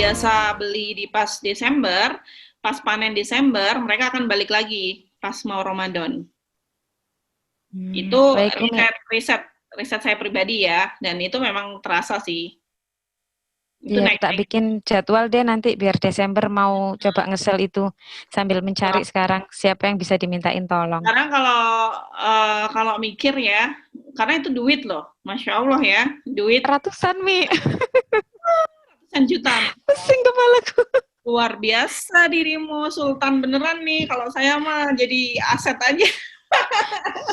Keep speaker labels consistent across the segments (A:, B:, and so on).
A: biasa beli di pas Desember, pas panen Desember, mereka akan balik lagi pas mau Ramadan. Itu
B: Baik Umi.
A: riset saya pribadi ya, dan itu memang terasa sih. Itu
B: Iya, tak
A: naik-naik.
B: bikin jadwal deh nanti biar Desember mau coba ngesel itu sambil mencari sekarang siapa yang bisa dimintain tolong.
A: Sekarang kalau mikir ya, karena itu duit loh, masya Allah ya, duit
B: Ratusan Mi,
A: ratusan juta.
B: pusing kepalaku.
A: Luar biasa dirimu, Sultan beneran nih. Kalau saya mah jadi aset aja.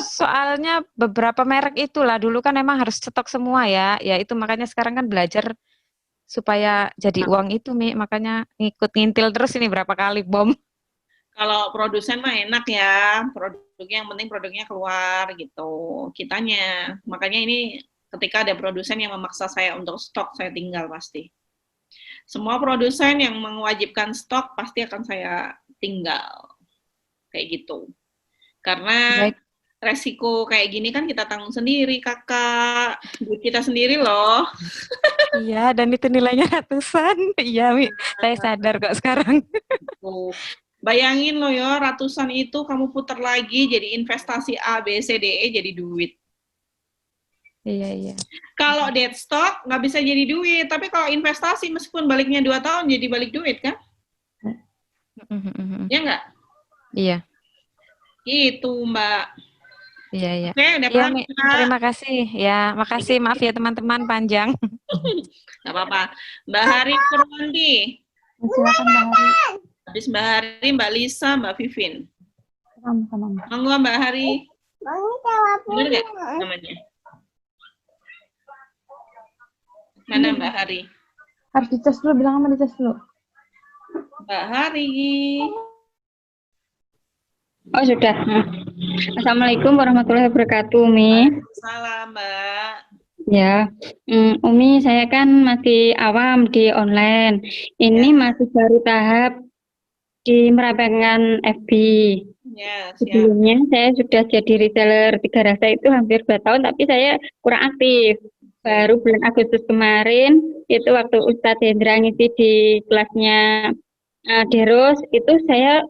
B: Soalnya beberapa merek itulah dulu kan emang harus stok semua ya. Ya itu makanya sekarang kan belajar supaya jadi uang itu Mi, makanya ngikut ngintil terus ini berapa kali bom.
A: Kalau produsen mah enak ya, produknya yang penting produknya keluar gitu. Kitanya, makanya ini ketika ada produsen yang memaksa saya untuk stok, saya tinggal pasti. Semua produsen yang mewajibkan stok pasti akan saya tinggal kayak gitu. Karena
B: Baik.
A: resiko kayak gini kan kita tanggung sendiri, kakak. Duit kita sendiri loh.
B: Iya, dan itu nilainya ratusan. Iya, Mi. Saya sadar kok sekarang.
A: Tuh. Bayangin loh ya, ratusan itu kamu putar lagi jadi investasi A, B, C, D, E jadi duit.
B: Iya, iya.
A: Kalau dead stock nggak bisa jadi duit, tapi kalau investasi meskipun baliknya 2 tahun jadi balik duit kan? Ya nggak?
B: Iya,
A: Gitu Mbak.
B: iya, iya.
A: Oke, udah
B: Iya,
A: paham
B: Mi.
A: Mbak?
B: Terima kasih. Ya, makasih. Maaf ya teman-teman panjang.
A: Nggak apa-apa. Mbak Hari Purwanti.
C: Silakan Mbak Hari.
A: Habis Mbak Hari, Mbak Lisa, Mbak Vivin.
C: Sama-sama.
A: Monggo Mbak Hari. Bener nggak namanya? Mana Mbak Hari?
C: Harus dicas dulu, bilang sama dicas dulu.
A: Mbak Hari.
D: Oh sudah. Assalamualaikum warahmatullahi wabarakatuh, Umi.
A: Salam Mbak.
D: Ya, Umi, saya kan masih awam di online. Ini masih baru tahap di merapengan FB.
A: Ya, siap.
D: Sebelumnya saya sudah jadi reseller 3 rasa itu hampir 2 tahun, tapi saya kurang aktif. Baru bulan Agustus kemarin, itu waktu Ustadz Hendra ngisi di kelasnya Deros, itu saya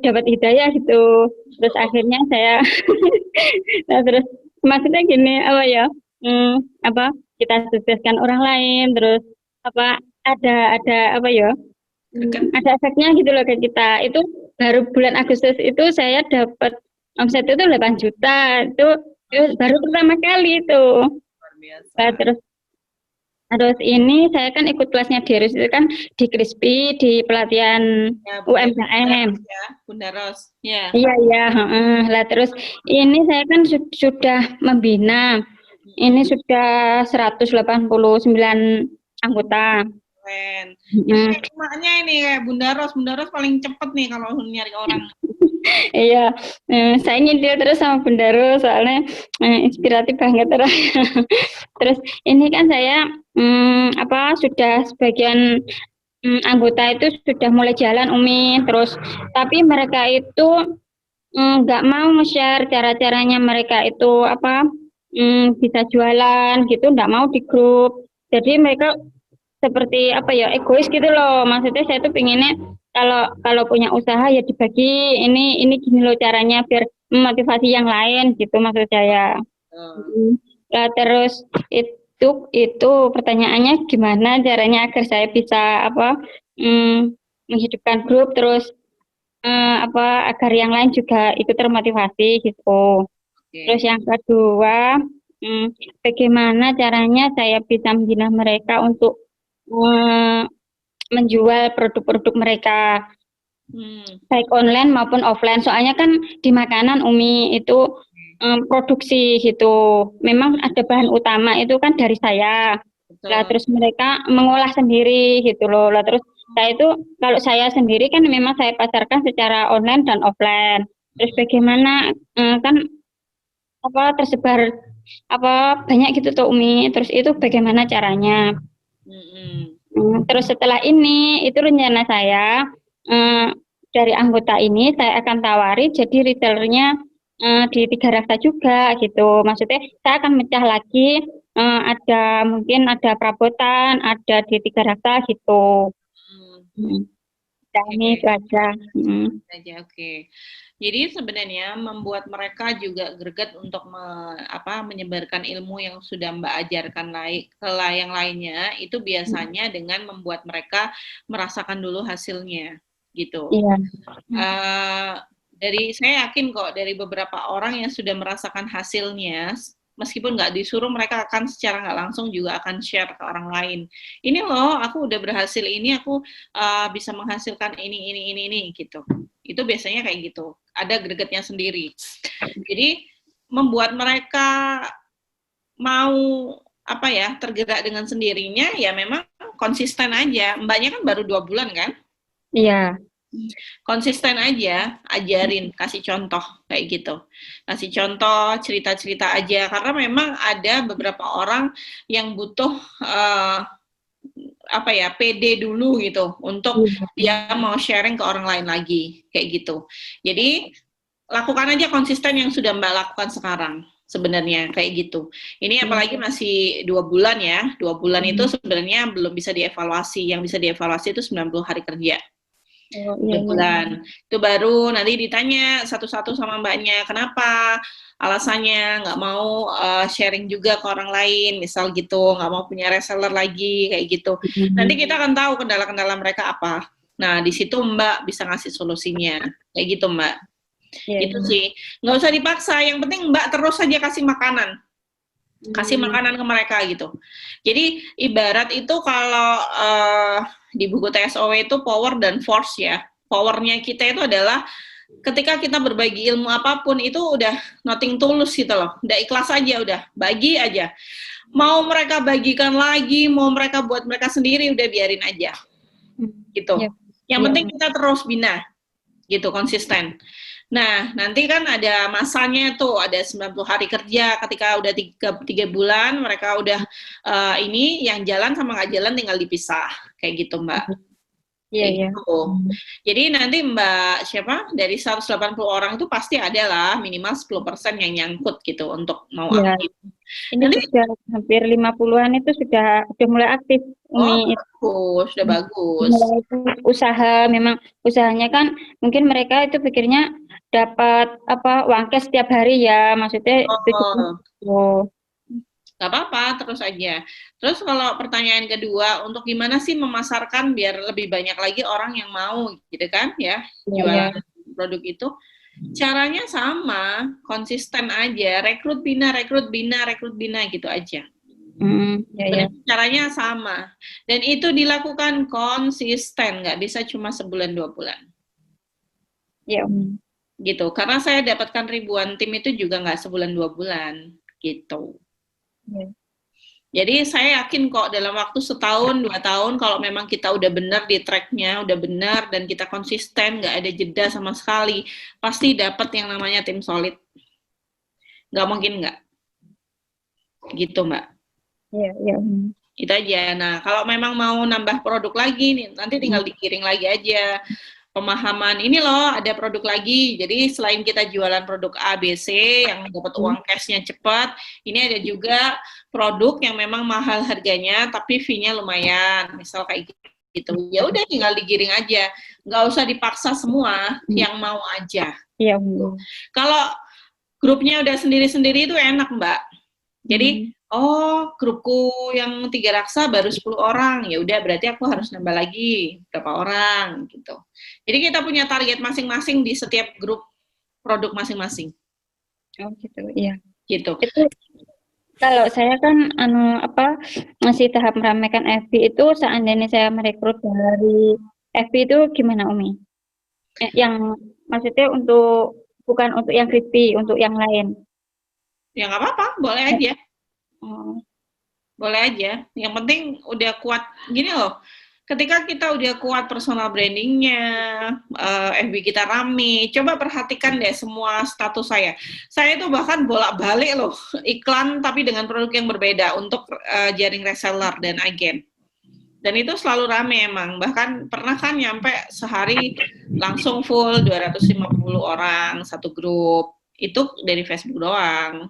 D: dapat hidayah gitu. Terus akhirnya saya nah, terus maksudnya gini kita sukseskan orang lain, terus ada ada efeknya gitu loh ke kita. Itu baru bulan Agustus itu saya dapat omset itu 8 juta. Itu baru pertama kali itu. Nah, terus ini saya kan ikut kelasnya Deros itu kan di Krispi di pelatihan UMKM.
A: Ya, Bunda Ros. Ya.
D: Iya. Lah terus ini saya kan sudah membina. Ini sudah 189 anggota.
A: Keren. Ini emaknya ini kayak Bunda Ros. Bunda Ros paling cepet nih kalau nyari orang.
D: Iya, saya ngintil terus sama Bunda Ros soalnya inspiratif banget terus. Terus ini kan saya sudah sebagian anggota itu sudah mulai jalan Umi, terus tapi mereka itu nggak mau nge-share cara-caranya mereka itu bisa jualan gitu, nggak mau di grup. Jadi mereka seperti egois gitu loh. Maksudnya saya tuh pinginnya kalau punya usaha ya dibagi, ini gini loh caranya biar memotivasi yang lain gitu maksud saya. Nah, terus itu pertanyaannya gimana caranya agar saya bisa menghidupkan grup, terus agar yang lain juga ikut termotivasi gitu. Terus yang kedua, bagaimana caranya saya bisa membina mereka untuk menjual produk-produk mereka baik online maupun offline. Soalnya kan di makanan Umi itu produksi gitu. Memang ada bahan utama itu kan dari saya. Lah terus mereka mengolah sendiri gitu loh. Lah terus saya itu kalau saya sendiri kan memang saya pasarkan secara online dan offline. Terus bagaimana kan tersebar banyak gitu tuh Umi. Terus itu bagaimana caranya? Terus setelah ini itu rencana saya dari anggota ini saya akan tawari jadi retailernya di 3 rasa juga gitu. Maksudnya saya akan mecah lagi ada mungkin ada perabotan, ada di 3 Raksa gitu.
A: Hmm,
D: Ini
A: oke.
D: itu aja.
A: Aja, oke. Jadi sebenarnya membuat mereka juga greget untuk menyebarkan ilmu yang sudah Mbak ajarkan ke yang lainnya itu biasanya dengan membuat mereka merasakan dulu hasilnya gitu.
D: Iya.
A: Dari saya yakin kok dari beberapa orang yang sudah merasakan hasilnya, meskipun nggak disuruh, mereka akan secara nggak langsung juga akan share ke orang lain. Ini loh, aku udah berhasil ini, aku bisa menghasilkan ini gitu. Itu biasanya kayak gitu. Ada gregetnya sendiri. Jadi membuat mereka mau tergerak dengan sendirinya ya memang konsisten aja. Mbaknya kan baru 2 bulan kan?
D: Iya.
A: Konsisten aja, ajarin, kasih contoh kayak gitu. Kasih contoh, cerita-cerita aja karena memang ada beberapa orang yang butuh PD dulu gitu untuk dia mau sharing ke orang lain lagi kayak gitu. Jadi lakukan aja konsisten yang sudah Mbak lakukan sekarang sebenarnya kayak gitu. Ini apalagi masih 2 bulan ya. 2 bulan itu sebenarnya belum bisa dievaluasi. Yang bisa dievaluasi itu 90 hari kerja. Bulan itu baru nanti ditanya satu-satu sama mbaknya kenapa alasannya nggak mau sharing juga ke orang lain misal gitu, nggak mau punya reseller lagi kayak gitu. Nanti kita akan tahu kendala-kendala mereka apa. Nah di situ mbak bisa ngasih solusinya kayak gitu mbak. Itu sih nggak usah dipaksa, yang penting mbak terus saja kasih makanan ke mereka gitu. Jadi ibarat itu kalau di buku TSOW itu power dan force ya. Powernya kita itu adalah ketika kita berbagi ilmu apapun itu udah nothing tulus gitu loh. Udah ikhlas aja, udah bagi aja. Mau mereka bagikan lagi, mau mereka buat mereka sendiri, udah biarin aja. Gitu. Yang penting kita terus bina. Gitu, konsisten. Nah, nanti kan ada masanya tuh, ada 90 hari kerja, ketika udah 3 bulan, mereka udah ini, yang jalan sama nggak jalan tinggal dipisah, kayak gitu Mbak.
D: Iya.
A: Jadi nanti Mbak dari 180 orang itu pasti ada lah minimal 10% yang nyangkut gitu untuk mau aktif.
D: Ini nanti, sudah hampir 50-an itu sudah mulai aktif.
A: Bagus, sudah bagus.
D: Usaha, memang usahanya kan mungkin mereka itu pikirnya dapat uang cash setiap hari ya, maksudnya
A: Gak apa-apa, terus aja. Terus kalau pertanyaan kedua, untuk gimana sih memasarkan biar lebih banyak lagi orang yang mau gitu kan ya, jualan produk itu. Caranya sama, konsisten aja, rekrut bina gitu aja. Caranya sama. Dan itu dilakukan konsisten, nggak bisa cuma sebulan 2 bulan. Gitu, karena saya dapatkan ribuan tim itu juga nggak sebulan 2 bulan, gitu. Jadi saya yakin kok dalam waktu 1-2 tahun kalau memang kita udah benar di tracknya, udah benar dan kita konsisten, nggak ada jeda sama sekali, pasti dapat yang namanya tim solid. Nggak mungkin nggak. Gitu Mbak.
D: Iya.
A: Itu aja. Nah kalau memang mau nambah produk lagi nih, nanti tinggal dikiring lagi aja. Pemahaman ini loh ada produk lagi, jadi selain kita jualan produk A, B, C yang dapat uang cashnya cepat, ini ada juga produk yang memang mahal harganya tapi fee-nya lumayan, misal kayak gitu. Ya udah tinggal digiring aja, nggak usah dipaksa semua, yang mau aja.
D: Iya.
A: Kalau grupnya udah sendiri-sendiri itu enak Mbak. Jadi grupku yang 3 Raksa baru 10 orang, ya udah berarti aku harus nambah lagi berapa orang gitu. Jadi kita punya target masing-masing di setiap grup produk masing-masing.
D: Oh gitu, iya.
A: Gitu.
D: Itu kalau saya kan masih tahap meramaikan FB itu, seandainya saya merekrut dari FB itu gimana Umi? Yang maksudnya bukan untuk yang crispy, untuk yang lain.
A: Ya nggak apa-apa, boleh aja. Boleh aja. Yang penting udah kuat. Gini loh, ketika kita udah kuat personal brandingnya, FB kita rame, coba perhatikan deh semua status saya. Saya itu bahkan bolak-balik loh, iklan tapi dengan produk yang berbeda untuk jaring reseller dan agen. Dan itu selalu rame emang. Bahkan pernah kan nyampe sehari langsung full 250 orang satu grup. Itu dari Facebook doang.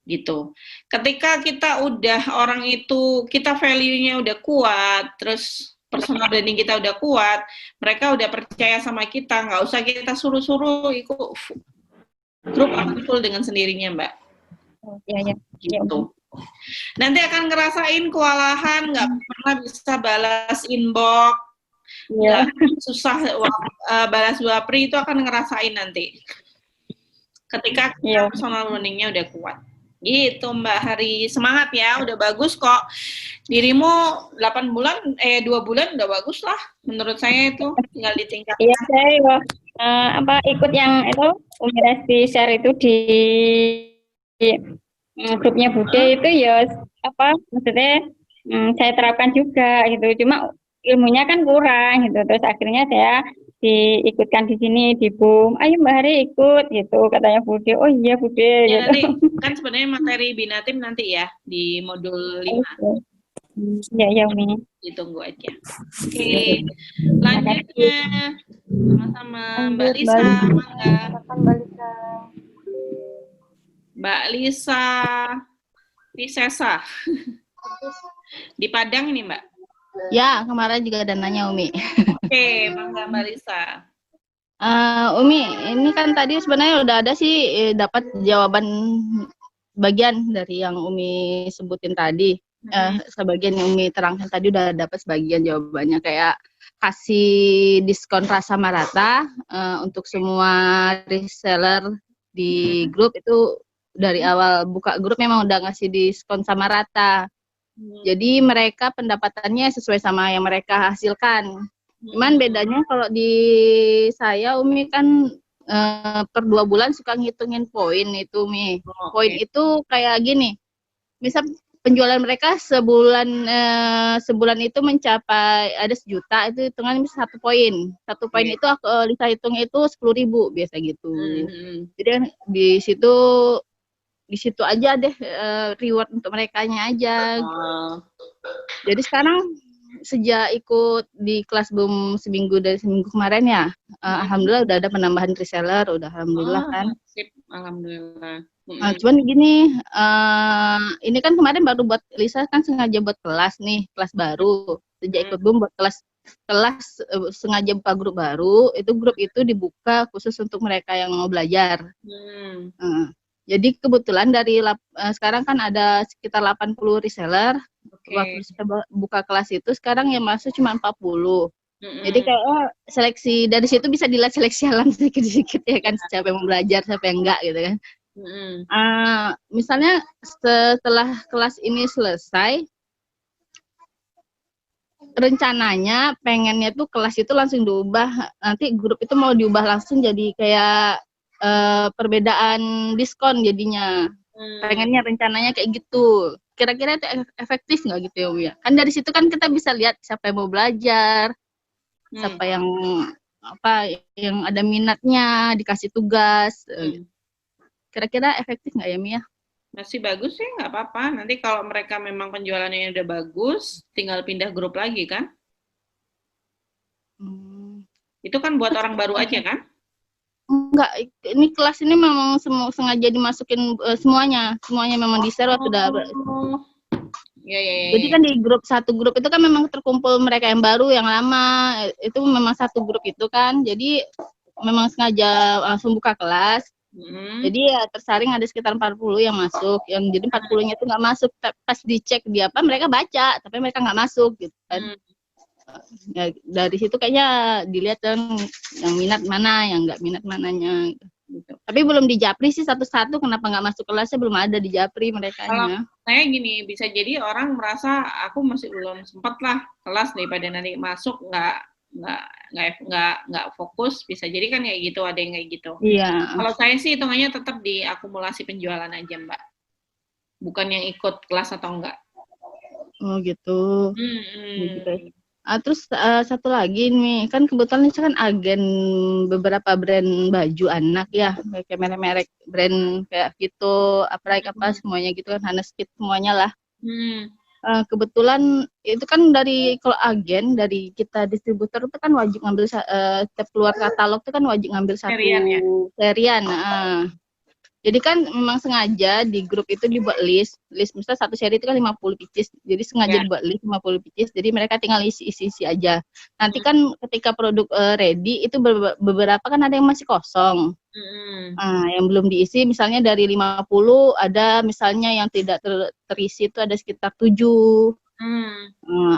A: gitu. Ketika kita udah orang itu, kita value-nya udah kuat, terus personal branding kita udah kuat, mereka udah percaya sama kita, nggak usah kita suruh-suruh ikut grup akan full dengan sendirinya, Mbak.
D: Iya.
A: Gitu. Nanti akan ngerasain kewalahan, nggak pernah bisa balas inbox,
D: Iya.
A: susah balas wapri, itu akan ngerasain nanti. Ketika kita personal branding-nya udah kuat. Gitu Mbak Hari, semangat ya, udah bagus kok. Dirimu 2 bulan udah bagus lah, menurut saya itu tinggal ditingkatkan.
D: Iya, saya ikut yang itu Umi Resti share itu di grupnya Bude itu ya maksudnya saya terapkan juga gitu. Cuma ilmunya kan kurang gitu. Terus akhirnya saya diikutkan di sini di BUM. Ayo Mbak Hari ikut gitu katanya Bude. Oh iya Bude
A: Ya,
D: gitu.
A: nanti kan sebenarnya materi Binatim nanti ya di modul 5.
D: Iya Umi.
A: Ditunggu aja. Oke. Lanjutnya sama-sama Mbak Lisa. Mbak Lisa Visesa. Di Padang ini Mbak.
E: Ya, kemarin juga ada nanya Umi.
A: Oke, mangga Mbak Lisa.
E: Umi, ini kan tadi sebenarnya udah ada sih dapat jawaban bagian dari yang Umi sebutin tadi. Sebagian yang Umi terangkan tadi udah dapat sebagian jawabannya, kayak kasih diskon rasa marata untuk semua reseller di grup itu dari awal buka grup memang udah ngasih diskon sama rata. Jadi mereka pendapatannya sesuai sama yang mereka hasilkan. Cuman bedanya kalau di saya Umi kan per 2 bulan suka ngitungin poin itu Umi. Poin itu kayak gini. Misal penjualan mereka sebulan itu mencapai ada 1 juta, itu hitungan 1 poin. 1 poin itu Lisa hitung itu 10.000 biasa gitu. Jadi kan di situ aja deh reward untuk merekanya aja. Jadi sekarang sejak ikut di kelas BUM seminggu kemarin ya, alhamdulillah udah ada penambahan reseller, udah alhamdulillah kan.
A: Sip, alhamdulillah.
E: Cuman gini, ini kan kemarin baru buat Lisa kan sengaja buat kelas nih, kelas baru. Sejak ikut BUM buat kelas sengaja buka grup baru, itu grup itu dibuka khusus untuk mereka yang mau belajar. Jadi kebetulan dari sekarang kan ada sekitar 80 reseller. Waktu kita buka kelas itu sekarang yang masuk cuma 40. Jadi kayak seleksi dari situ bisa dilihat seleksi alam sedikit-sedikit ya kan, siapa yang mau belajar, siapa yang enggak gitu kan. Misalnya setelah kelas ini selesai, rencananya pengennya tuh kelas itu langsung diubah, nanti grup itu mau diubah langsung jadi kayak perbedaan diskon jadinya. Pengennya rencananya kayak gitu. Kira-kira itu efektif nggak gitu ya Umi ya? Kan dari situ kan kita bisa lihat siapa yang mau belajar, siapa yang ada minatnya, dikasih tugas. Kira-kira efektif nggak ya Umi ya?
A: Masih bagus sih, nggak apa-apa. Nanti kalau mereka memang penjualannya udah bagus, tinggal pindah grup lagi kan? Itu kan buat orang baru aja kan?
E: Enggak, ini kelas ini memang sengaja dimasukin semuanya memang di-share waktu udah.
A: Ya.
E: Jadi kan di satu grup itu kan memang terkumpul mereka yang baru, yang lama, itu memang satu grup itu kan. Jadi memang sengaja langsung buka kelas. Jadi ya tersaring ada sekitar 40 yang masuk, yang jadi 40-nya itu nggak masuk. Pas dicek mereka baca, tapi mereka nggak masuk gitu kan. Ya, dari situ kayaknya dilihat kan yang minat mana, yang nggak minat mananya gitu. Tapi belum di japri sih satu-satu, kenapa nggak masuk kelasnya, belum ada di japri mereka.
A: Kalau saya gini, bisa jadi orang merasa aku masih belum sempat lah kelas, daripada nanti masuk nggak fokus, bisa jadi kan kayak gitu, ada yang kayak gitu.
E: Iya.
A: Kalau saya sih hitungannya tetap di akumulasi penjualan aja Mbak, bukan yang ikut kelas atau enggak.
E: Oh gitu. Terus satu lagi nih, kan kebetulan ini kan agen beberapa brand baju anak ya, kayak merek-merek brand kayak gitu, semuanya gitu kan, Haneskit semuanya lah. Kebetulan itu kan kalau agen dari kita distributor itu kan wajib ngambil setiap keluar katalog itu kan wajib ngambil satu serian. Jadi kan memang sengaja di grup itu dibuat list misalnya satu seri itu kan 50 pieces. Jadi sengaja dibuat list 50 pieces. Jadi mereka tinggal isi aja. Nanti kan ketika produk ready itu beberapa kan ada yang masih kosong. Nah, yang belum diisi misalnya dari 50 ada misalnya yang tidak terisi itu ada sekitar 7.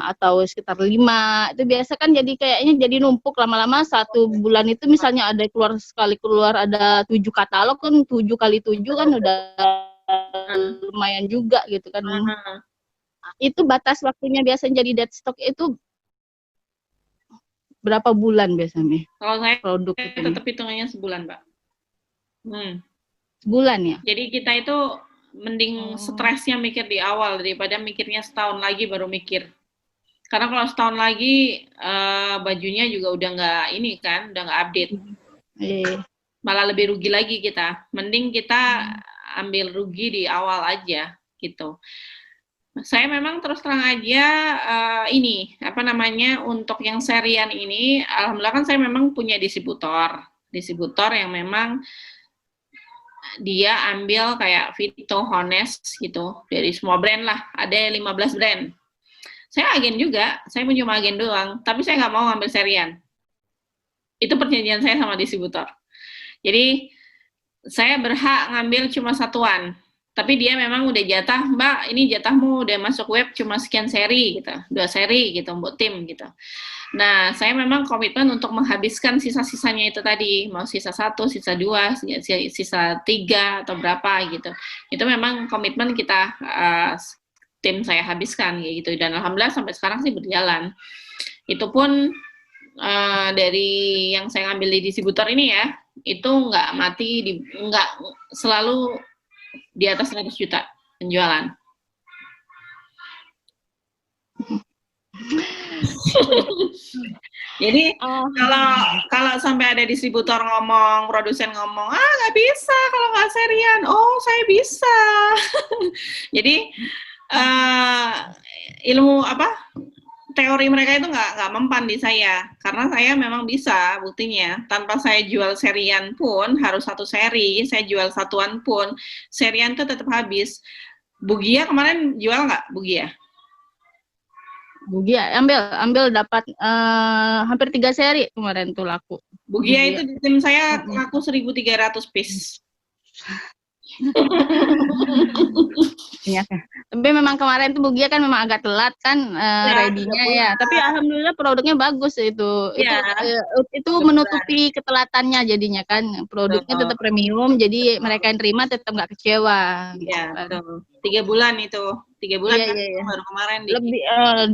E: Atau sekitar 5. Itu biasa kan jadi kayaknya jadi numpuk lama-lama 1 bulan itu misalnya ada keluar ada 7 katalog kan 7 kali 7 kan udah lumayan juga gitu kan. Itu batas waktunya biasanya jadi dead stock itu berapa bulan biasanya?
A: Kalau saya
E: produk itu
A: tetap hitungannya sebulan, Mbak.
E: Sebulan ya?
A: Jadi kita itu mending stresnya mikir di awal daripada mikirnya setahun lagi baru mikir. Karena kalau setahun lagi bajunya juga udah nggak ini kan, udah nggak update. Malah lebih rugi lagi kita. Mending kita ambil rugi di awal aja gitu. Saya memang terus terang aja ini apa namanya untuk yang serian ini, alhamdulillah kan saya memang punya distributor yang memang dia ambil kayak Vito, Honest gitu, dari semua brand lah, ada 15 brand. Saya agen juga, saya pun cuma agen doang, tapi saya nggak mau ngambil serian. Itu perjanjian saya sama distributor. Jadi, saya berhak ngambil cuma satuan, tapi dia memang udah jatah, Mbak, ini jatahmu udah masuk web cuma sekian seri, gitu, 2 seri gitu, buat tim gitu. Nah, saya memang komitmen untuk menghabiskan sisa-sisanya itu tadi, mau sisa 1, sisa 2, sisa 3 atau berapa gitu. Itu memang komitmen kita tim saya habiskan gitu. Dan alhamdulillah sampai sekarang sih berjalan. Itu pun dari yang saya ngambil di distributor ini ya, itu nggak mati, nggak selalu di atas 100 juta penjualan. Jadi kalau sampai ada distributor ngomong, produsen ngomong, nggak bisa kalau nggak serian. Oh, saya bisa. Jadi ilmu teori mereka itu nggak mempan di saya, karena saya memang bisa buktinya. Tanpa saya jual serian pun harus 1 seri, saya jual satuan pun serian itu tetap habis. Bugia kemarin jual nggak Bugia?
E: Bugia ambil dapat hampir 3 seri kemarin tuh laku.
A: Bugia itu di tim saya laku 1.300 piece.
E: Iya kan. Tapi memang kemarin tuh Bugia kan memang agak telat kan ready-nya ya. Tapi alhamdulillah produknya bagus itu.
A: Ya.
E: Itu menutupi ketelatannya jadinya kan. Produknya tetap premium, jadi mereka yang terima tetap nggak kecewa.
A: Iya, betul. 3 bulan itu. 3 bulan kan baru kemarin
E: lebih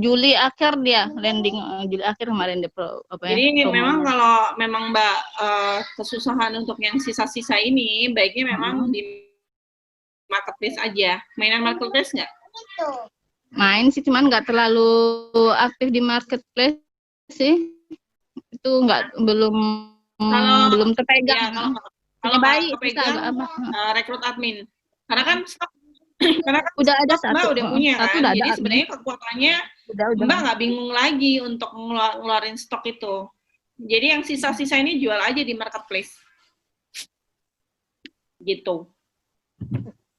E: Juli akhir dia landing, Juli akhir kemarin dia
A: Jadi memang kalau memang Mbak kesusahan untuk yang sisa-sisa ini baiknya memang di marketplace aja. Mainan marketplace nggak?
E: Main sih, cuman nggak terlalu aktif di marketplace sih. Itu belum terpegang.
A: Ya, kalau
E: baik
A: terpegang rekrut admin. Karena kan
E: udah ada satu,
A: udah punya kan.
E: Udah
A: Jadi
E: ada
A: sebenarnya kekuatannya Mbak nggak bingung lagi untuk ngeluarin stok itu. Jadi yang sisa-sisa ini jual aja di marketplace. Gitu.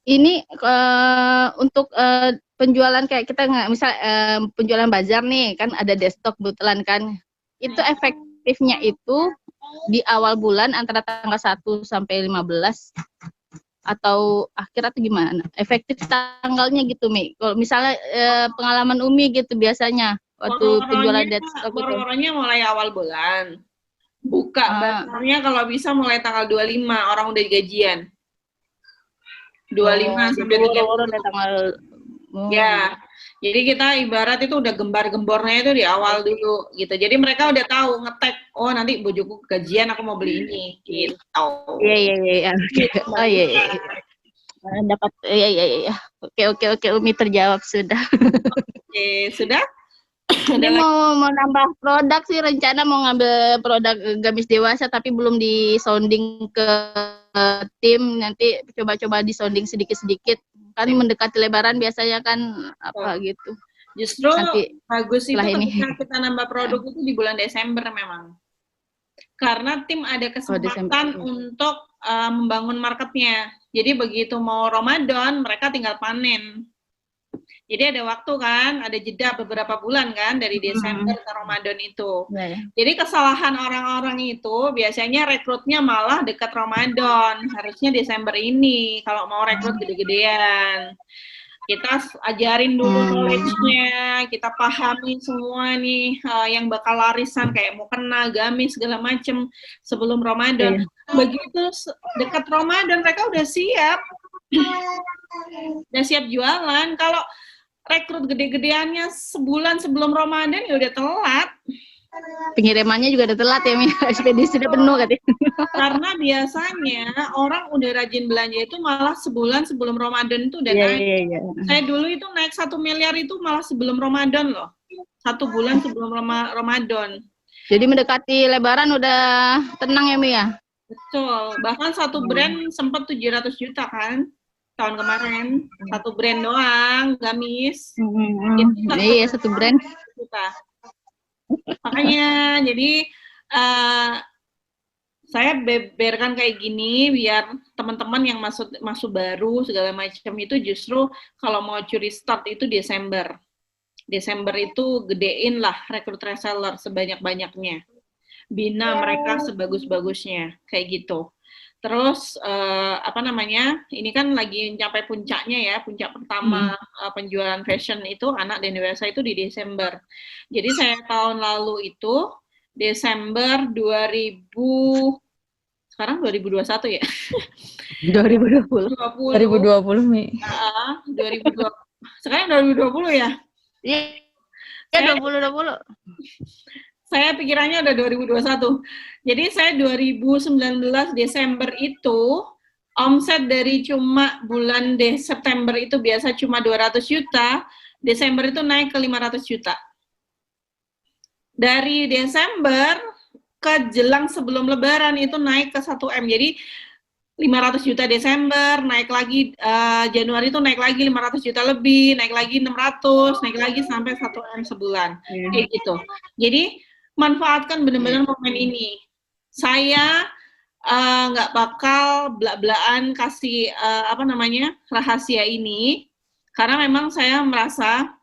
E: Ini untuk penjualan kayak kita misal penjualan bazar nih kan ada desktop kebetulan kan. Itu efektifnya itu di awal bulan antara tanggal 1 sampai 15 atau akhir atau gimana? Efektif tanggalnya gitu, Mi. Kalau misalnya pengalaman Umi gitu biasanya waktu penjualan desktop itu.
A: Horornya mulai awal bulan. Buka bazarnya kalau bisa mulai tanggal 25, orang udah gajian. 25 sampai 30 tanggal. Ya. Jadi kita ibarat itu udah gembar-gembornya itu di awal dulu gitu. Jadi mereka udah tahu ngetek, oh nanti bojoku gajian aku mau beli ini gitu.
E: Iya. Oh iya. Dapat iya. Oke, Umi terjawab sudah.
A: Oke, sudah?
E: Ini mau nambah produk sih, rencana mau ngambil produk gamis dewasa tapi belum di sounding ke tim, nanti coba-coba di sounding sedikit-sedikit kan mendekati lebaran biasanya kan gitu.
A: Justru
E: nanti
A: bagus itu ketika kita nambah produk itu di bulan Desember memang, karena tim ada kesempatan untuk membangun marketnya. Jadi begitu mau Ramadan, mereka tinggal panen. Jadi ada waktu kan, ada jeda beberapa bulan kan, dari Desember ke Ramadan itu.
E: Ya, ya.
A: Jadi kesalahan orang-orang itu biasanya rekrutnya malah dekat Ramadan. Harusnya Desember ini kalau mau rekrut gede-gedean. Kita ajarin dulu knowledge-nya, kita pahami semua nih yang bakal larisan kayak mukena, gamis, segala macem sebelum Ramadan. Begitu dekat Ramadan mereka udah siap. Udah siap jualan. Kalau rekrut gede-gedeannya sebulan sebelum Ramadan ya udah telat.
E: Pengirimannya juga udah telat ya, Mi. Ekspedisi udah penuh katanya.
A: Karena biasanya orang udah rajin belanja itu malah sebulan sebelum Ramadan itu udah naik.
E: Iya.
A: Saya dulu itu naik 1 miliar itu malah sebelum Ramadan loh. 1 bulan sebelum Ramadan.
E: Jadi mendekati Lebaran udah tenang ya, Mi ya?
A: Betul. Bahkan satu brand sempat 700 juta kan tahun kemarin. Satu brand doang, gamis.
E: Iya, satu brand.
A: Juta. Makanya jadi saya beberkan kayak gini biar teman-teman yang masuk baru segala macam itu justru kalau mau curi start itu Desember. Desember itu gedein lah rekrut reseller sebanyak-banyaknya. Bina mereka sebagus-bagusnya kayak gitu. Terus ini kan lagi mencapai puncaknya ya, puncak pertama penjualan fashion itu anak dan dewasa itu di Desember. Jadi saya tahun lalu itu Desember 2021 ya?
B: 2020. 2020, Mi.
A: 2020. Sekarang 2020 ya?
E: Iya, 2020.
A: Saya pikirannya udah 2021. Jadi saya 2019 Desember itu omset dari cuma bulan September itu biasa cuma 200 juta, Desember itu naik ke 500 juta. Dari Desember ke jelang sebelum Lebaran itu naik ke 1M. Jadi 500 juta Desember, naik lagi Januari itu naik lagi 500 juta lebih, naik lagi 600, naik lagi sampai 1M sebulan. Kayak gitu. Jadi manfaatkan benar-benar momen ini. Saya nggak bakal belak-belakan kasih rahasia ini karena memang saya merasa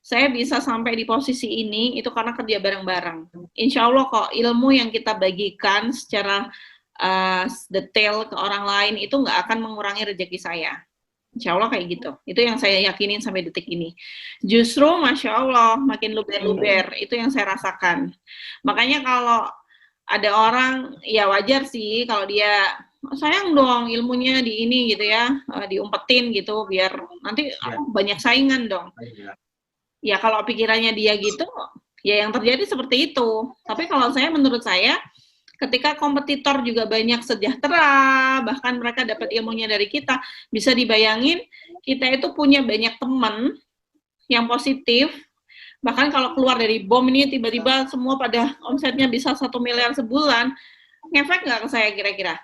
A: saya bisa sampai di posisi ini itu karena kerja bareng-bareng. Insya Allah kok ilmu yang kita bagikan secara detail ke orang lain itu nggak akan mengurangi rezeki saya. Insya Allah kayak gitu. Itu yang saya yakinin sampai detik ini. Justru Masya Allah makin luber-luber. Itu yang saya rasakan. Makanya kalau ada orang, ya wajar sih kalau dia sayang dong ilmunya di ini gitu ya, diumpetin gitu biar nanti banyak saingan dong. Ya kalau pikirannya dia gitu, ya yang terjadi seperti itu. Tapi kalau menurut saya, ketika kompetitor juga banyak sejahtera, bahkan mereka dapat ilmunya dari kita, bisa dibayangin kita itu punya banyak teman yang positif, bahkan kalau keluar dari bom ini tiba-tiba semua pada omsetnya bisa 1 miliar sebulan, ngefek nggak ke saya kira-kira?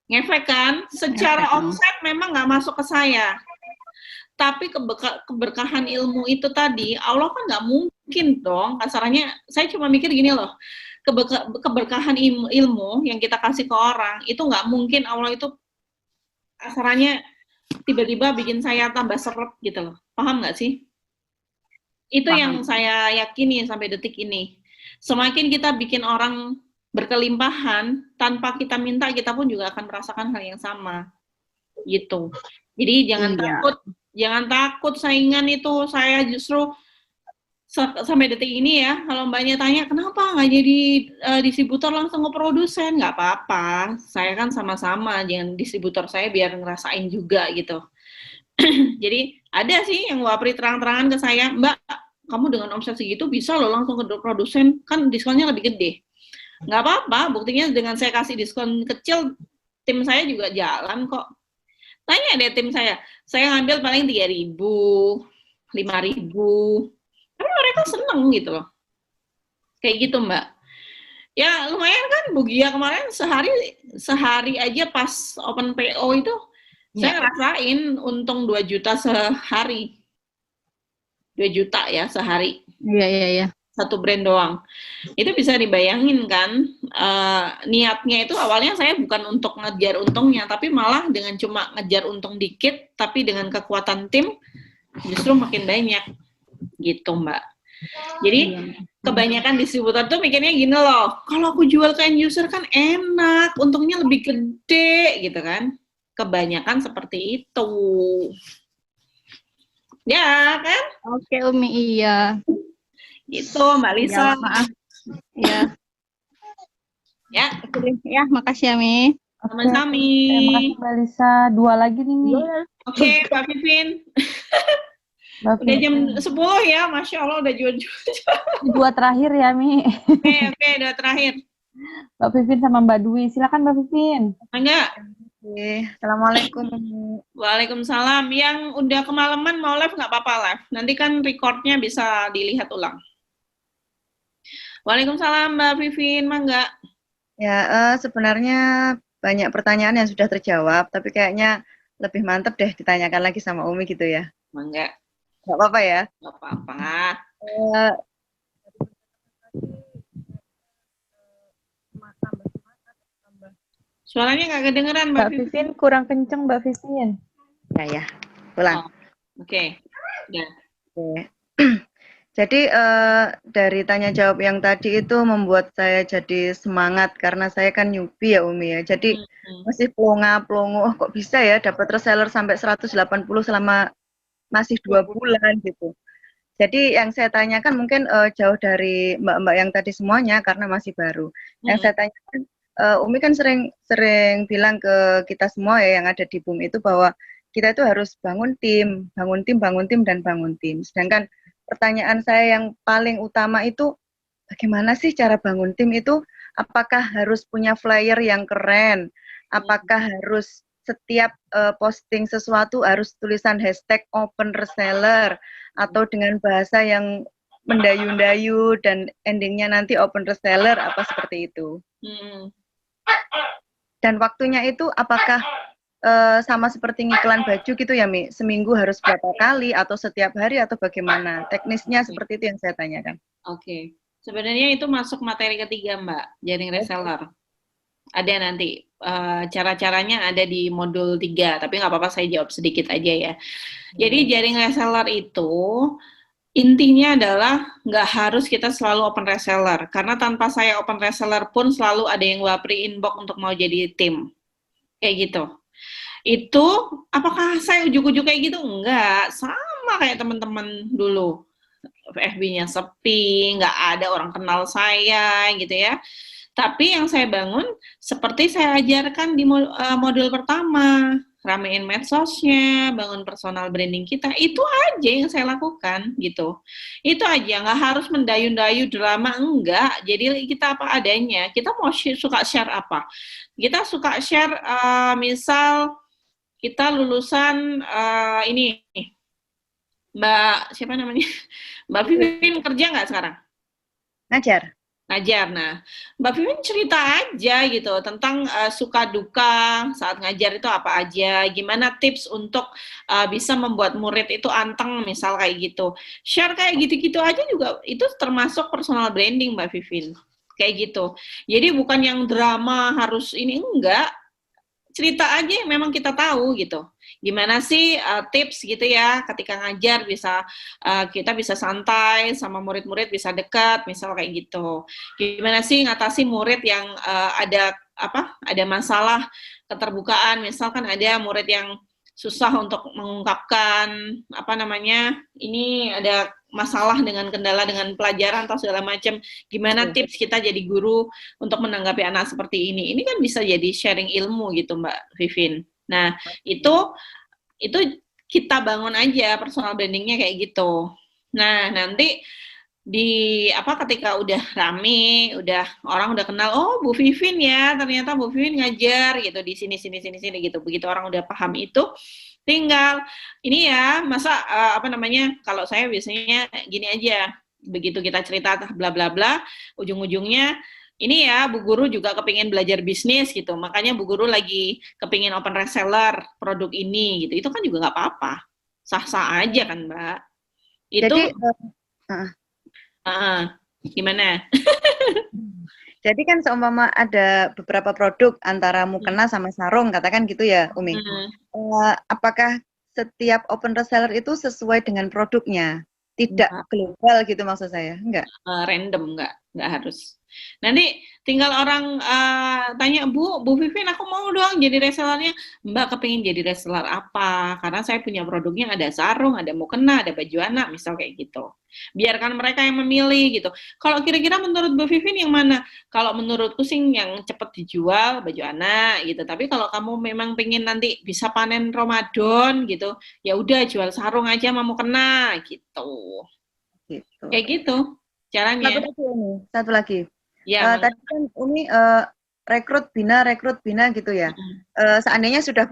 A: Ngefek kan? Secara omset memang nggak masuk ke saya. Tapi keberkahan ilmu itu tadi, Allah kan nggak mungkin dong, kasarannya, saya cuma mikir gini loh, keberkahan ilmu yang kita kasih ke orang itu nggak mungkin Allah itu asarannya tiba-tiba bikin saya tambah seret gitu loh, paham nggak sih? Itu yang saya yakini sampai detik ini. Semakin kita bikin orang berkelimpahan tanpa kita minta, kita pun juga akan merasakan hal yang sama gitu. Jadi jangan takut saingan itu. Saya justru sampai detik ini ya, kalau mbaknya tanya kenapa nggak jadi distributor langsung ke produsen, nggak apa-apa, saya kan sama-sama, jangan distributor saya biar ngerasain juga gitu. Jadi ada sih yang wapri terang-terangan ke saya, Mbak, kamu dengan omset segitu bisa loh langsung ke produsen, kan diskonnya lebih gede. Nggak apa-apa, buktinya dengan saya kasih diskon kecil, tim saya juga jalan kok. Tanya deh tim saya ngambil paling 3.000, 5.000, tapi mereka seneng gitu loh. Kayak gitu, Mbak. Ya lumayan kan, Bu Gia kemarin sehari aja pas open PO itu, saya ngerasain untung 2 juta sehari. 2 juta ya sehari.
E: Iya.
A: satu brand doang. Itu bisa dibayangin kan, niatnya itu awalnya saya bukan untuk ngejar untungnya, tapi malah dengan cuma ngejar untung dikit, tapi dengan kekuatan tim justru makin banyak gitu Mbak. Jadi kebanyakan distributor tuh mikirnya gini loh, kalau aku jual ke end user kan enak, untungnya lebih gede gitu kan. Kebanyakan seperti itu. Ya kan?
E: Oke Umi, iya.
A: Gitu Mbak Lisa.
E: Ya, maaf. Iya.
A: Ya,
E: Oke deh. Ya, makasih ya Mi.
A: sama-sama.
C: Terima kasih Mbak Lisa. 2 lagi nih, Mi.
A: Oke, Mbak Vivin.
C: Mbak
A: Udah jam
C: Vivin.
A: 10 ya, Masya Allah udah jual-jual.
C: 2 terakhir ya, Mi.
A: Oke, udah terakhir.
C: Mbak Vivin sama Mbak Dwi. Silakan Mbak Vivin.
A: Enggak?
F: Oke, Assalamualaikum.
A: Waalaikumsalam. Yang udah kemalaman mau live nggak apa-apa live. Nanti kan recordnya bisa dilihat ulang. Waalaikumsalam Mbak Vivin, mangga.
F: Ya, sebenarnya banyak pertanyaan yang sudah terjawab, tapi kayaknya lebih mantep deh ditanyakan lagi sama Umi gitu ya.
A: Mangga.
F: Nggak apa-apa ya?
A: Nggak apa-apa.
F: Eh,
A: Suaranya nggak kedengeran Mbak
C: Mbak
A: Vivin.
C: Vivin kurang kenceng, Mbak Vivin.
F: ya, ulang.
A: Oke. Ya.
F: Oke. Jadi dari tanya jawab yang tadi itu membuat saya jadi semangat karena saya kan newbie ya Umi ya. Jadi masih plonga-plongo, oh, kok bisa ya dapat reseller sampai 180 selama masih 2 bulan gitu. Jadi yang saya tanyakan mungkin jauh dari mbak-mbak yang tadi semuanya karena masih baru. Yang saya tanyakan, Umi kan sering bilang ke kita semua ya yang ada di BUM itu bahwa kita itu harus bangun tim, dan bangun tim. Sedangkan pertanyaan saya yang paling utama itu, bagaimana sih cara bangun tim itu? Apakah harus punya flyer yang keren? Apakah harus setiap posting sesuatu harus tulisan hashtag open reseller? Atau dengan bahasa yang mendayu-dayu dan endingnya nanti open reseller, apa seperti itu? Dan waktunya itu apakah sama seperti ngiklan baju gitu ya Mi? Seminggu harus berapa kali atau setiap hari atau bagaimana? Teknisnya seperti itu yang saya tanyakan.
A: Oke. Sebenarnya itu masuk materi ketiga Mbak, jaring reseller. Ada nanti cara-caranya ada di modul 3, tapi nggak apa-apa saya jawab sedikit aja ya. Jadi jaring reseller itu intinya adalah nggak harus kita selalu open reseller, karena tanpa saya open reseller pun selalu ada yang wapri inbox untuk mau jadi tim. Kayak gitu. Itu apakah saya ujuk-ujuk kayak gitu? Enggak, sama kayak teman-teman dulu. FB-nya sepi, nggak ada orang kenal saya gitu ya. Tapi yang saya bangun seperti saya ajarkan di modul pertama, ramein medsosnya, bangun personal branding kita, itu aja yang saya lakukan gitu. Itu aja, nggak harus mendayu-dayu drama, enggak. Jadi kita apa adanya. Kita mau suka share apa? Kita suka share misal kita lulusan ini Mbak siapa namanya? Mbak Vivin kerja nggak sekarang?
F: Ngajar.
A: Nah, Mbak Vivin cerita aja gitu tentang suka duka saat ngajar itu apa aja, gimana tips untuk bisa membuat murid itu anteng misal kayak gitu. Share kayak gitu-gitu aja juga itu termasuk personal branding Mbak Vivin. Kayak gitu. Jadi bukan yang drama harus ini, enggak. Cerita aja yang memang kita tahu gitu. Gimana sih tips gitu ya ketika ngajar bisa kita bisa santai sama murid-murid, bisa dekat misal kayak gitu. Gimana sih ngatasi murid yang ada masalah keterbukaan, misalkan ada murid yang susah untuk mengungkapkan ini ada masalah dengan kendala dengan pelajaran atau segala macam. Gimana tips kita jadi guru untuk menanggapi anak seperti ini? Ini kan bisa jadi sharing ilmu gitu Mbak Vivin. Nah, itu kita bangun aja personal brandingnya kayak gitu. Nah, nanti ketika udah rame, orang udah kenal, oh Bu Vivin ya, ternyata Bu Vivin ngajar gitu di sini gitu. Begitu orang udah paham itu, tinggal ini ya, masa kalau saya biasanya gini aja, begitu kita cerita bla bla bla, ujung-ujungnya ini ya, Bu Guru juga kepingin belajar bisnis gitu, makanya Bu Guru lagi kepingin open reseller produk ini gitu, itu kan juga nggak apa-apa, sah-sah aja kan Mbak. Itu
F: jadi
A: Gimana?
F: Jadi kan seumpama ada beberapa produk antara mukena sama sarung, katakan gitu ya, Umi. Apakah setiap open reseller itu sesuai dengan produknya? Tidak global gitu maksud saya, enggak?
A: Random, enggak harus. Nanti tinggal orang tanya, Bu Vivin, aku mau dong jadi resellernya. Mbak kepingin jadi reseller apa? Karena saya punya produknya ada sarung, ada mukena, ada baju anak, misal kayak gitu. Biarkan mereka yang memilih gitu. Kalau kira-kira menurut Bu Vivin yang mana? Kalau menurutku sih yang cepat dijual baju anak gitu. Tapi kalau kamu memang pengen nanti bisa panen Ramadan gitu, ya udah jual sarung aja sama mukena gitu.
F: Gitu.
A: Kayak gitu caranya.
F: Satu lagi.
A: Ya,
F: tadi kan Umi rekrut bina gitu ya. Seandainya sudah punya